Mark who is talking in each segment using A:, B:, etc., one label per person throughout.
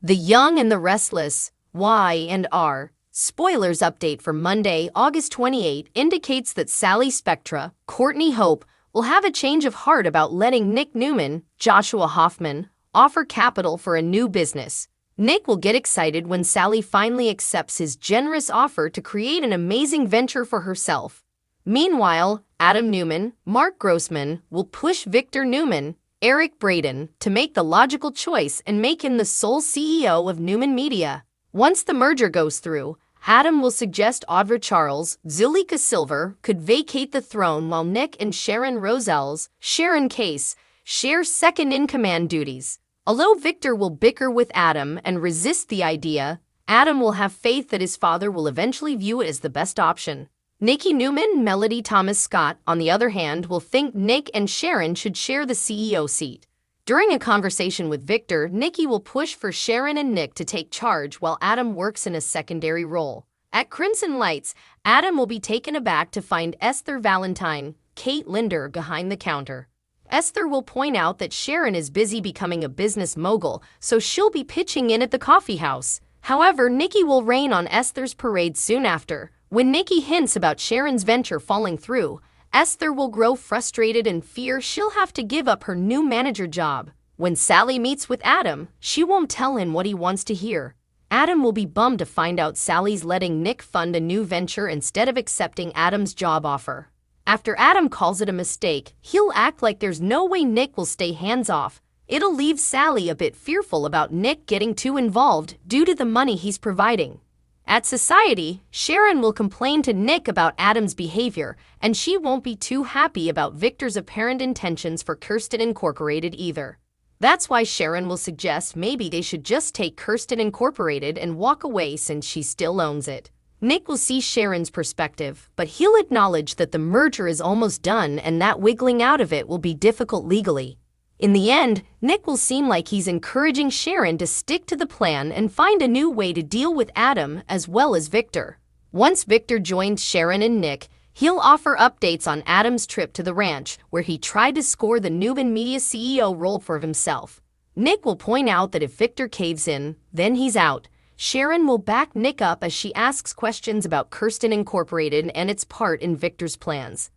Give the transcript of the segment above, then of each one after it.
A: The Young and the Restless, Y and R. Spoilers update for Monday, August 28 indicates that Sally Spectra, Courtney Hope, will have a change of heart about letting Nick Newman, Joshua Hoffman, offer capital for a new business. Nick will get excited when Sally finally accepts his generous offer to create an amazing venture for herself. Meanwhile, Adam Newman, Mark Grossman, will push Victor Newman, Eric Braden, to make the logical choice and make him the sole CEO of Newman Media. Once the merger goes through, Adam will suggest Audra Charles, Zuleika Silver, could vacate the throne while Nick and Sharon Roselles, Sharon Case, share second-in-command duties. Although Victor will bicker with Adam and resist the idea, Adam will have faith that his father will eventually view it as the best option. Nikki Newman, Melody Thomas Scott, on the other hand, will think Nick and Sharon should share the CEO seat. During a conversation with Victor, Nikki will push for Sharon and Nick to take charge while Adam works in a secondary role. At Crimson Lights, Adam will be taken aback to find Esther Valentine, Kate Linder, behind the counter. Esther will point out that Sharon is busy becoming a business mogul, so she'll be pitching in at the coffee house. However, Nikki will rain on Esther's parade soon after. When Nikki hints about Sharon's venture falling through, Esther will grow frustrated and fear she'll have to give up her new manager job. When Sally meets with Adam, she won't tell him what he wants to hear. Adam will be bummed to find out Sally's letting Nick fund a new venture instead of accepting Adam's job offer. After Adam calls it a mistake, he'll act like there's no way Nick will stay hands-off. It'll leave Sally a bit fearful about Nick getting too involved due to the money he's providing. At Society, Sharon will complain to Nick about Adam's behavior, and she won't be too happy about Victor's apparent intentions for Kirsten Incorporated either. That's why Sharon will suggest maybe they should just take Kirsten Incorporated and walk away since she still owns it. Nick will see Sharon's perspective, but he'll acknowledge that the merger is almost done and that wiggling out of it will be difficult legally. In the end, Nick will seem like he's encouraging Sharon to stick to the plan and find a new way to deal with Adam as well as Victor. Once Victor joins Sharon and Nick, he'll offer updates on Adam's trip to the ranch, where he tried to score the Newman Media CEO role for himself. Nick will point out that if Victor caves in, then he's out. Sharon will back Nick up as she asks questions about Kirsten Incorporated and its part in Victor's plans.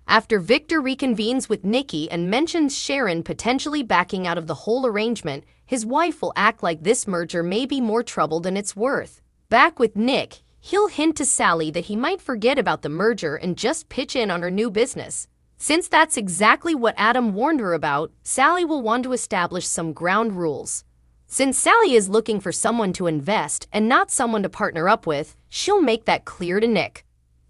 A: After Victor reconvenes with Nikki and mentions Sharon potentially backing out of the whole arrangement, his wife will act like this merger may be more trouble than it's worth. Back with Nick, he'll hint to Sally that he might forget about the merger and just pitch in on her new business. Since that's exactly what Adam warned her about, Sally will want to establish some ground rules. Since Sally is looking for someone to invest and not someone to partner up with, she'll make that clear to Nick.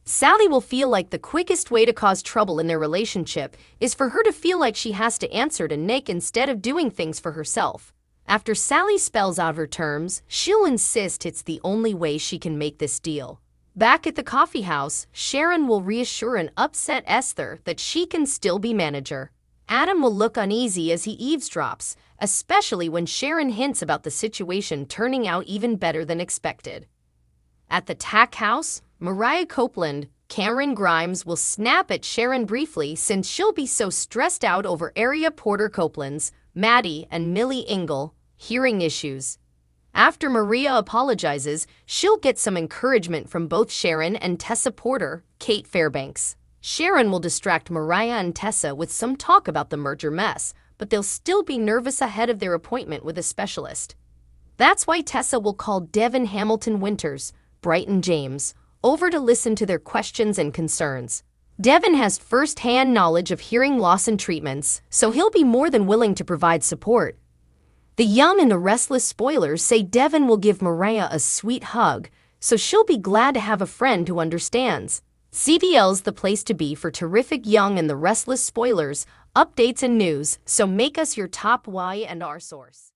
A: Sally will feel like the quickest way to cause trouble in their relationship is for her to feel like she has to answer to Nick instead of doing things for herself. After Sally spells out her terms, she'll insist it's the only way she can make this deal. Back at the coffee house, Sharon will reassure an upset Esther that she can still be manager. Adam will look uneasy as he eavesdrops, especially when Sharon hints about the situation turning out even better than expected. At the Tack House, Mariah Copeland, Cameron Grimes will snap at Sharon briefly since she'll be so stressed out over area Porter Copeland's, Maddie and Millie Engel, hearing issues. After Maria apologizes, she'll get some encouragement from both Sharon and Tessa Porter, Kate Fairbanks. Sharon will distract Mariah and Tessa with some talk about the merger mess, but they'll still be nervous ahead of their appointment with a specialist. That's why Tessa will call Devin Hamilton Winters, Brighton James, over to listen to their questions and concerns. Devin has first-hand knowledge of hearing loss and treatments, so he'll be more than willing to provide support. The Young and the Restless spoilers say Devin will give Mariah a sweet hug, so she'll be glad to have a friend who understands. CDL's the place to be for terrific Young and the Restless spoilers, updates and news, so make us your top Y and R source.